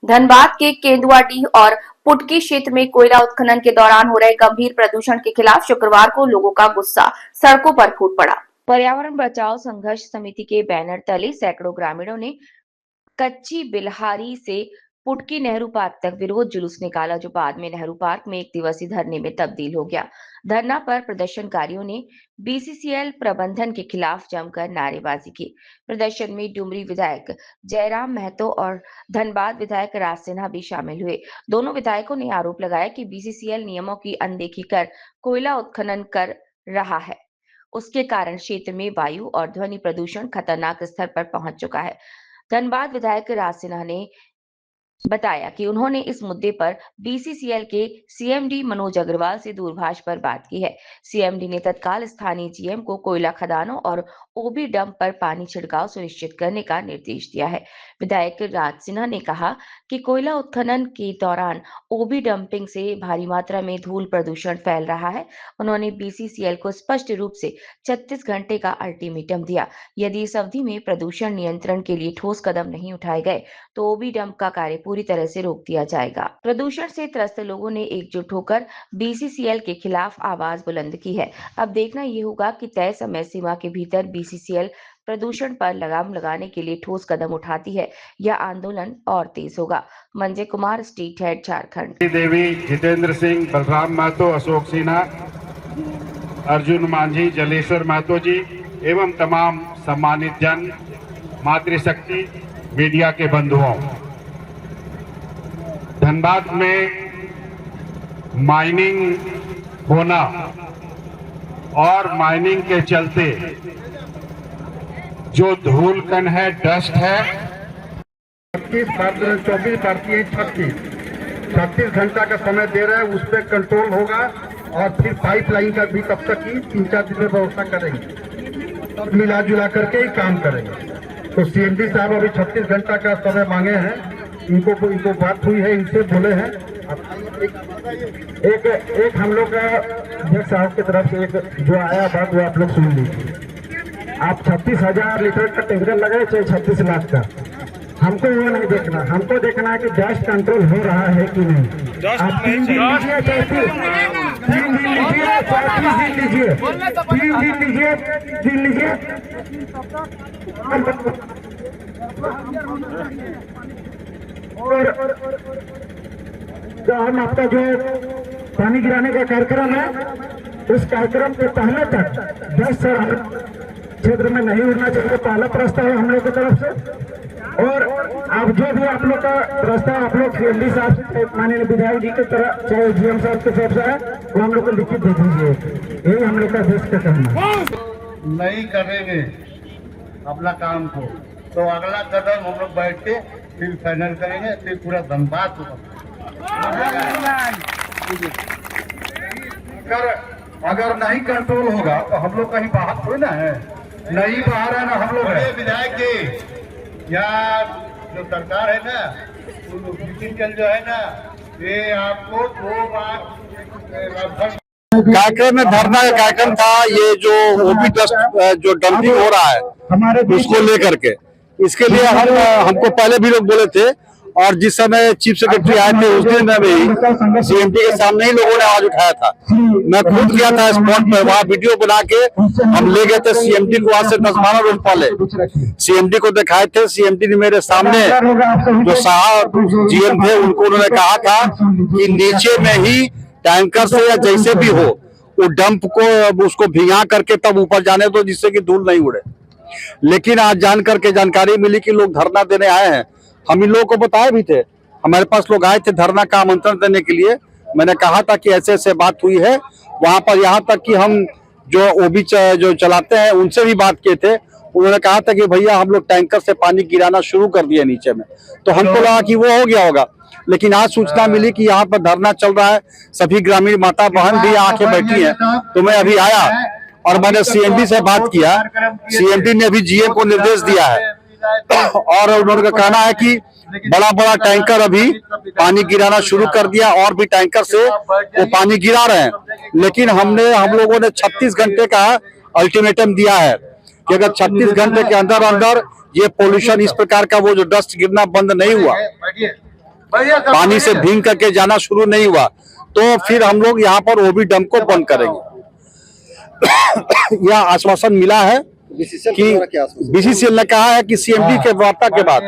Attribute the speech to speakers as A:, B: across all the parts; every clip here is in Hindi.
A: धनबाद के केंदुआडीह और पुटकी क्षेत्र में कोयला उत्खनन के दौरान हो रहे गंभीर प्रदूषण के खिलाफ शुक्रवार को लोगों का गुस्सा सड़कों पर फूट पड़ा। पर्यावरण बचाओ संघर्ष समिति के बैनर तले सैकड़ों ग्रामीणों ने कच्ची बिल्हारी से पुटकी नेहरू पार्क तक विरोध जुलूस निकाला, जो बाद में नेहरू पार्क में एक दिवसीय धरने में तब्दील हो गया। धरना पर प्रदर्शनकारियों ने बीसीसीएल प्रबंधन के खिलाफ जमकर नारेबाजी की। प्रदर्शन में डुमरी विधायक जयराम महतो और धनबाद विधायक राज सिन्हा भी शामिल हुए। दोनों विधायकों ने आरोप लगाया कि बीसीसीएल नियमों की अनदेखी कर कोयला उत्खनन कर रहा है। उसके कारण क्षेत्र में वायु और ध्वनि प्रदूषण खतरनाक स्तर पर पहुंच चुका है। धनबाद विधायक राज सिन्हा ने बताया कि उन्होंने इस मुद्दे पर बीसीसीएल के सीएमडी मनोज अग्रवाल से दूरभाष पर बात की है। सीएमडी ने तत्काल स्थानीय जीएम को कोयला खदानों और ओबी डंप पर पानी छिड़काव सुनिश्चित करने का निर्देश दिया है। विधायक राज सिन्हा ने कहा कि कोयला उत्खनन के दौरान ओबी डंपिंग से भारी मात्रा में धूल प्रदूषण फैल रहा है। उन्होंने बीसीसीएल को स्पष्ट रूप से 36 घंटे का अल्टीमेटम दिया। यदि इस अवधि में प्रदूषण नियंत्रण के लिए ठोस कदम नहीं उठाए गए तो ओबी डंप का कार्य पूरी तरह से रोक दिया जाएगा। प्रदूषण से त्रस्त लोगों ने एकजुट होकर बीसीसीएल के खिलाफ आवाज बुलंद की है। अब देखना ये होगा कि तय समय सीमा के भीतर बीसीसीएल प्रदूषण पर लगाम लगाने के लिए ठोस कदम उठाती है या आंदोलन और तेज होगा। Manjay Kumar, state head, Jharkhand.
B: देवी, जितेंद्र सिंह, बलराम महतो, अशोक सिन्हा, अर्जुन मांझी, जलेश्वर महतो जी एवं तमाम सम्मानित जन, मातृशक्ति, मीडिया के बंधुओं, धनबाद में माइनिंग होना और माइनिंग के चलते जो धूल कण है, डस्ट है, 24 भारतीय 36 घंटा का समय दे रहे हैं, उस पर कंट्रोल होगा और फिर पाइपलाइन का भी तब तक ही 3-4 दिन में व्यवस्था करेंगे, सब मिला जुला करके ही काम करेंगे। तो सीएमडी साहब अभी 36 घंटा का समय मांगे हैं, इनको बात हुई है, इनसे बोले हैं। एक हम लोग का अध्यक्ष साहब की तरफ से एक जो आया बात वो आप लोग सुन लीजिए। आप 36,000 लीटर का टैंकर लगाए चाहे 36 लाख का, हमको वो नहीं देखना, हमको देखना है कि डस्ट कंट्रोल हो रहा है कि नहीं। आप 3 दिन लीजिए, चाहे 3 दिन लीजिए, चाहे 30 दिन लीजिए, 3 दिन लीजिए, दिन लीजिए, और हम आपका जो पानी गिराने का कार्यक्रम है, उस कार्यक्रम के पहले तक 10 क्षेत्र में नहीं उड़ना चाहिए। पहला प्रस्ताव है हम लोग की तरफ से। और अब जो भी आप लोग का प्रस्ताव आप लोग सीएमडी साहब से, माननीय विधायक जी की तरफ, चाहे जीएम साहब की तरफ से है, वो हम लोग को लिखित दे दीजिए। यही हम लोग का देश का कहना है।
C: नहीं करेंगे अपना काम को तो अगला कदम हम लोग बैठ के फिर फाइनल करेंगे, फिर पूरा धनबाद होगा। अगर नहीं कंट्रोल होगा तो हम लोग कहीं बाहर थोड़ी ना है, नहीं बाहर है ना हम लोग है। विधायक जी या जो सरकार है ना, जो है ना, ये आपको 2 बार
D: कार्यक्रम में धरना का कार्यक्रम था। ये जो ओबी डस्ट जो डंपिंग हो रहा है उसको लेकर के, इसके लिए हमको पहले भी लोग बोले थे, और जिस समय चीफ सेक्रेटरी आए थे उस दिन में भी सीएमडी के सामने ही लोगों ने आवाज उठाया था। मैं खुद गया था स्पॉट पर, वहाँ वीडियो बना के हम ले गए थे सीएमडी को। आज से 10-12 रोज पहले सीएमडी को दिखाए थे। सीएमडी ने मेरे सामने जो साहब जीएम थे उनको उन्होंने कहा था कि नीचे में ही टैंकर से या जैसे भी हो वो डंप को उसको भिगा करके तब ऊपर जाने दो, जिससे कि धूल नहीं उड़े। लेकिन आज जान करके जानकारी मिली कि लोग धरना देने आए हैं। हम इन लोगों को बताए भी थे, हमारे पास लोग आए थे धरना का आमंत्रण देने के लिए। मैंने कहा था कि ऐसे ऐसे बात हुई है वहां पर, यहाँ तक कि हम जो ओबी जो चलाते हैं उनसे भी बात किए थे। उन्होंने कहा था कि भैया हम लोग टैंकर से पानी गिराना शुरू कर दिया नीचे में, तो हमको लगा कि वो हो गया होगा। लेकिन आज सूचना मिली कि यहाँ पर धरना चल रहा है, सभी ग्रामीण माता बहन भी आके बैठी हैं। तो मैं अभी आया और मैंने सीएमडी से बात किया। सीएमडी ने अभी जीएम को निर्देश दिया है और उन्होंने कहना है कि बड़ा बड़ा टैंकर अभी पानी गिराना शुरू कर दिया और भी टैंकर से वो पानी गिरा रहे हैं। लेकिन हम लोगों ने 36 घंटे का अल्टीमेटम दिया है कि अगर 36 घंटे के अंदर अंदर ये पोल्यूशन इस प्रकार का वो जो डस्ट गिरना बंद नहीं हुआ पानी से भीग करके जाना शुरू नहीं हुआ तो फिर हम लोग यहाँ पर ओबी डैम को बंद करेंगे। यह आश्वासन मिला है कि बीसीसीएल ने कहा है कि सीएमडी के वार्ता के बाद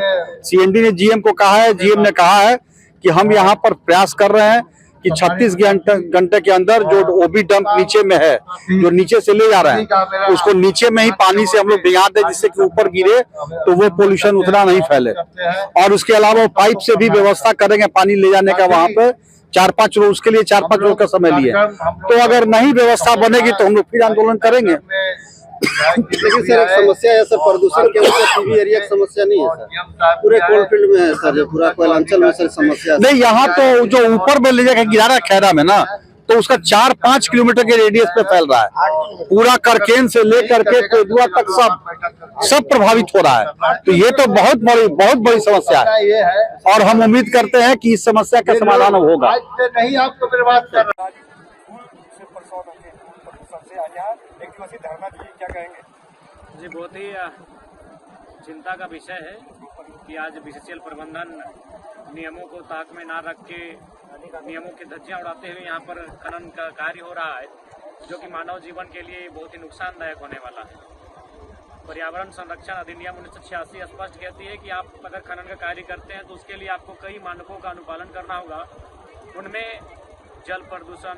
D: सीएमडी ने जीएम को कहा है, जीएम ने कहा है कि हम यहाँ पर प्रयास कर रहे हैं कि 36 घंटे के अंदर जो ओबी डंप नीचे में है, जो नीचे से ले जा रहे हैं, उसको नीचे में ही पानी से हम लोग भिगा दें जिससे कि ऊपर गिरे तो वो पोल्यूशन उतना नहीं फैले। और उसके अलावा पाइप से भी व्यवस्था करेंगे पानी ले जाने का। वहाँ पे 4-5 रोज, उसके लिए 4-5 रोज का समय लिए। तो अगर नहीं व्यवस्था बनेगी तो हम लोग फिर आंदोलन करेंगे।
E: लेकिन सर एक समस्या है सर, प्रदूषण के वजह से पीवी एरिया की समस्या नहीं है सर, पूरे कोलफील्ड में है सर, जो पूरा कोयलांचल में सर समस्या है।
D: नहीं, यहाँ तो जो ऊपर में ले जाकर गिरा रहा है खैरा में ना, तो उसका 4-5 किलोमीटर के रेडियस पे फैल रहा है। पूरा करकेन से लेकर के कोदुआ तक सब प्रभावित हो रहा है। तो ये तो बहुत बड़ी समस्या है और हम उम्मीद करते हैं कि इस समस्या का समाधान होगा।
C: नहीं आपको बर्बाद कर रहा है।
F: जी बहुत ही चिंता का विषय है कि आज बीसीसीएल प्रबंधन नियमों को ताक में ना रख के नियमों की धज्जियां उड़ाते हुए यहाँ पर खनन का कार्य हो रहा है, जो कि मानव जीवन के लिए बहुत ही नुकसानदायक होने वाला है। पर्यावरण संरक्षण अधिनियम 1986 स्पष्ट कहती है कि आप अगर खनन का कार्य करते हैं तो उसके लिए आपको कई मानकों का अनुपालन करना होगा। उनमें जल प्रदूषण,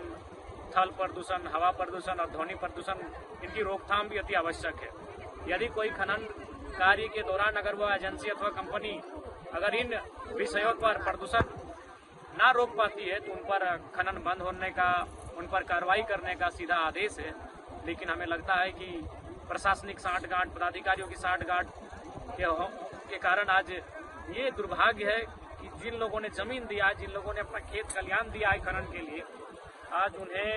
F: थल प्रदूषण, हवा प्रदूषण और ध्वनि प्रदूषण, इनकी रोकथाम भी अति आवश्यक है। यदि कोई खनन कार्य के दौरान अगर वह एजेंसी अथवा कंपनी अगर इन विषयों पर प्रदूषण ना रोक पाती है तो उन पर खनन बंद होने का, उन पर कार्रवाई करने का सीधा आदेश है। लेकिन हमें लगता है कि प्रशासनिक साठगांठ, पदाधिकारियों की साठगांठ के कारण आज ये दुर्भाग्य है कि जिन लोगों ने जमीन दिया है, जिन लोगों ने अपना खेत खलियान दिया है खनन के लिए, आज उन्हें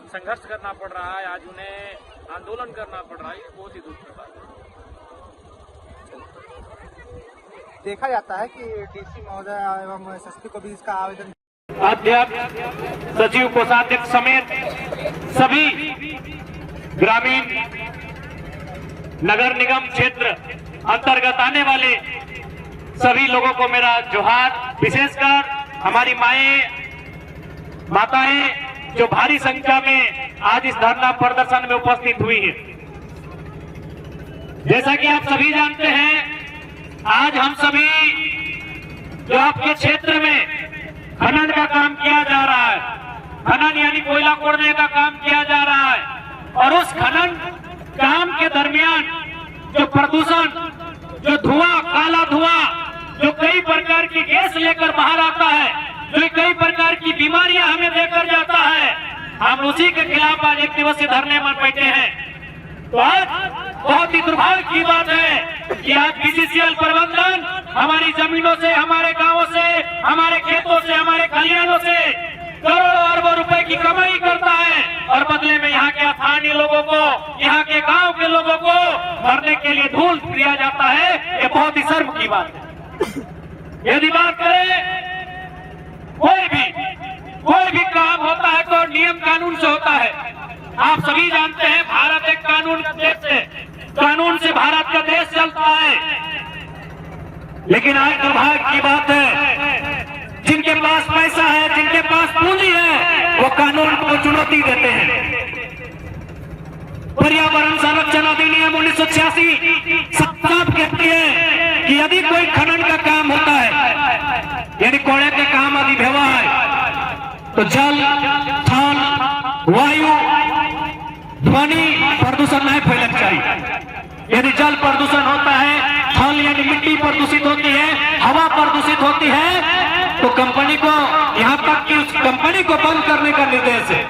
F: संघर्ष करना पड़ रहा है, आज उन्हें आंदोलन करना पड़ रहा है। ये बहुत ही दुख की बात है।
G: देखा जाता है कि डीसी महोदय एवं एसएसपी को भी इसका आवेदन,
F: अध्यक्ष, सचिव, कोषाध्यक्ष समेत सभी ग्रामीण नगर निगम क्षेत्र अंतर्गत आने वाले सभी लोगों को मेरा जोहार। विशेषकर हमारी माताएं जो भारी संख्या में आज इस धरना प्रदर्शन में उपस्थित हुई है। जैसा कि आप सभी जानते हैं, आज हम सभी जो आपके क्षेत्र में खनन का काम किया जा रहा है, खनन यानी कोयला खोदने का काम किया जा रहा है, और उस खनन काम के दरमियान जो प्रदूषण, जो धुआं, काला धुआं, जो कई प्रकार की गैस लेकर बाहर आता है, जो कई प्रकार की बीमारियां हमें देकर जाता है, हम उसी के खिलाफ आज एक दिवसीय धरने में बैठे हैं। तो आज बहुत ही दुर्भाग्य की बात है कि आज बीसीसीएल प्रबंधन हमारी जमीनों से, हमारे गांवों से, हमारे खेतों से, हमारे खलिहानों से करोड़ों अरबों रुपए की कमाई करता है और बदले में यहाँ के स्थानीय लोगों को, यहाँ के गांव के लोगों को मरने के लिए धूल दिया जाता है। ये बहुत ही शर्म की बात है। यदि बात करें कोई भी काम होता है तो नियम कानून से होता है। आप सभी जानते हैं भारत एक कानून का देश है, कानून से भारत का देश चलता है। लेकिन आज दुर्भाग्य की बात है, जिनके पास पैसा है, जिनके पास पूंजी है, वो कानून को चुनौती देते हैं। पर्यावरण संरक्षण अधिनियम 1986 साफ कहती है कि यदि कोई खनन का काम होता है, यदि कोयले का काम यदि व्यवहार तो जल, थल, वायु, ध्वनि प्रदूषण नहीं फैलना चाहिए। यदि जल प्रदूषण होता है, थल यानी मिट्टी प्रदूषित होती है, हवा प्रदूषित होती है, तो कंपनी को, यहाँ तक कि उस कंपनी को बंद करने का निर्देश है।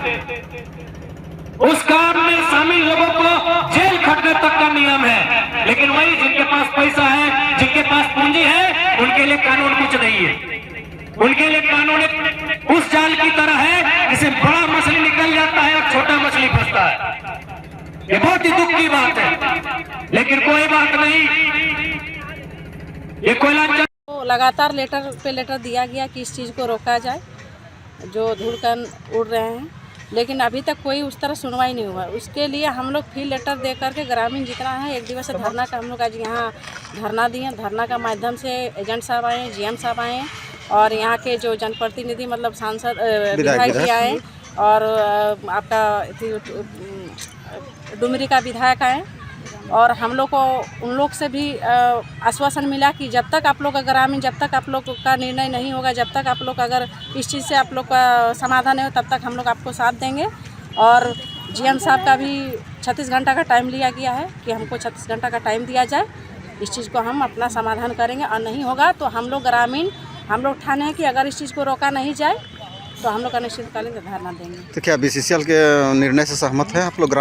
F: उस काम में शामिल लोगों को जेल खटने तक का नियम है। लेकिन वही जिनके पास पैसा है, जिनके पास पूंजी है, उनके लिए कानून कुछ नहीं है। उनके लिए कानून उस जाल की तरह है जिसे बड़ा मछली निकल जाता है और छोटा मछली फंसता है। ये बहुत ही दुख की बात है, लेकिन कोई बात नहीं। ये कोयला
H: लगातार लेटर पे लेटर दिया गया कि इस चीज़ को रोका जाए, जो धूल कण उड़ रहे हैं, लेकिन अभी तक कोई उस तरह सुनवाई नहीं हुआ। उसके लिए हम लोग फिर लेटर दे करके ग्रामीण जितना है एक दिवसीय धरना का हम लोग आज यहाँ धरना दिए। धरना का माध्यम से एजेंट साहब आए, जीएम साहब आए, और यहाँ के जो जनप्रतिनिधि मतलब सांसद विधायक भी आए और आपका डुमरी का विधायक आए और हम लोग को उन लोग से भी आश्वासन मिला कि जब तक आप लोग का ग्रामीण, जब तक आप लोग का निर्णय नहीं होगा, जब तक आप लोग अगर इस चीज़ से आप लोग का समाधान नहीं हो, तब तक हम लोग आपको साथ देंगे। और जीएम साहब का भी 36 घंटा का टाइम लिया गया है कि हमको 36 घंटा का टाइम दिया जाए, इस चीज़ को हम अपना समाधान करेंगे। और नहीं होगा तो हम लोग ग्रामीण हम लोग ठाने हैं कि अगर इस चीज़ को रोका नहीं जाए तो हम लोग अनिश्चितकालीन धरना देंगे।
E: तो क्या बीसीसीएल के निर्णय से सहमत है आप लोग?